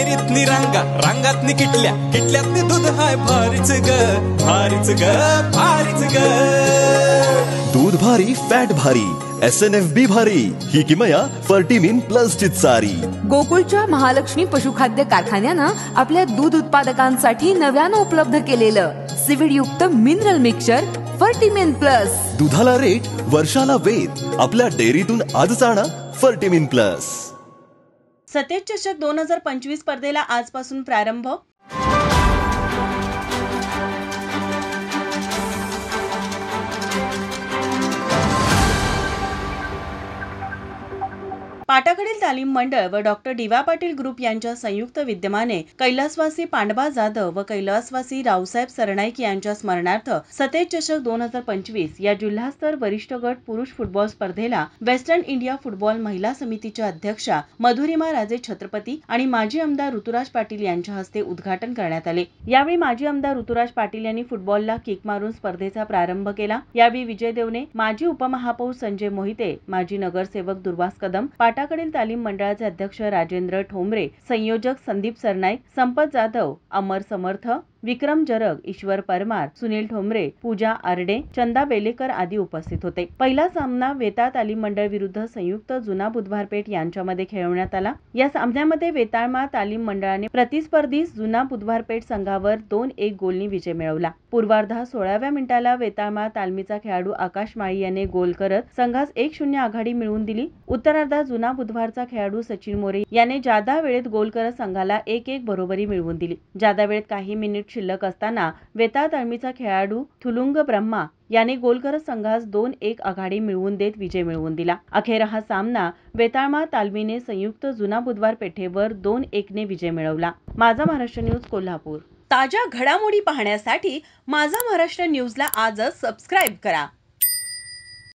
कैरीतनी रांगा रांगातनी किटल्या किटल्यातनी दूध हाय भारीच ग भारीच ग भारीच ग. दूध भारी फॅट भारी SNFB भारी ही किमया फर्टिमिन प्लस ची चारी. गोकुळच्या महालक्ष्मी पशुखाद्य कारखान्यानं आपल्या दूध उत्पादकांसाठी नव्यानं उपलब्ध केलेलं सीविड युक्त मिनरल मिक्सचर फर्टिमिन प्लस. दुधाला रेट वर्षाला वेद आपल्या डेअरीतून आजच आणा फर्टिमिन प्लस. सतेज चषक 2025 स्पर्धेला आजपासून प्रारंभ. पाटाकडील तालीम मंडळ व डॉक्टर डी.वाय. पाटील ग्रुप यांच्या संयुक्त विद्यमाने कैलासवासी पांडबा जाधव व कैलासवासी रावसाहेब सरनाईक यांच्या स्मरणार्थ सतेज चषक 2025 या जिल्हास्तर वरिष्ठ गट पुरुष फुटबॉल स्पर्धेला वेस्टर्न इंडिया फुटबॉल महिला समितीच्या अध्यक्षा मधुरिमा राजे छत्रपती आणि माजी आमदार ऋतुराज पाटील यांच्या हस्ते उद्घाटन करण्यात आले. यावेळी माजी आमदार ऋतुराज पाटील यांनी फुटबॉलला किक मारून स्पर्धेचा प्रारंभ केला. यावेळी विजय देवने, माजी उपमहापौर संजय मोहिते, माजी नगरसेवक दुर्वास कदम, पाटाकडील तालीम मंडळाचे अध्यक्ष राजेंद्र ठोंबरे, संयोजक संदीप सरनाईक, संपत जाधव, अमर समर्थ, विक्रम जरग, ईश्वर परमार, सुनील ठोंबरे, पूजा आरडे, चंदा बेलेकर आदी उपस्थित होते. पहिला सामना वेताळ तालीम मंडळ विरुद्ध संयुक्त जुना बुधवारपेठ यांच्यामध्ये खेळवण्यात आला. या सामन्यामध्ये वेताळमा तालीम मंडळाने प्रतिस्पर्धी जुना बुधवारपेठ संघावर 2-1 गोलनी विजय मिळवला. पूर्वार्धात 16व्या मिनिटाला वेताळमा तालमीचा खेळाडू आकाश माळी याने गोल करत संघास 1-0 आघाडी मिळवून दिली. उत्तरार्धात जुना बुधवारचा खेळाडू सचिन मोरे याने जादा वेळेत गोल करत संघाला 1-1 बरोबरी मिळवून दिली. जादा वेळेत काही मिनिट शिल्लक असताना वेताळ तालमीचा खेळाडू थुलुंग ब्रह्मा याने गोल करत संघास 2-1 आघाडी मिळवून देत विजय मिळवून दिला. अखेर हा सामना वेताळमा तालमीने संयुक्त जुना बुधवार पेठेवर 2-1 ने विजय मिळवला. माझा महाराष्ट्र न्यूज कोल्हापूर. ताज्या घडामोडी पाहण्यासाठी माझा महाराष्ट्र न्यूजला आजच सबस्क्राईब करा.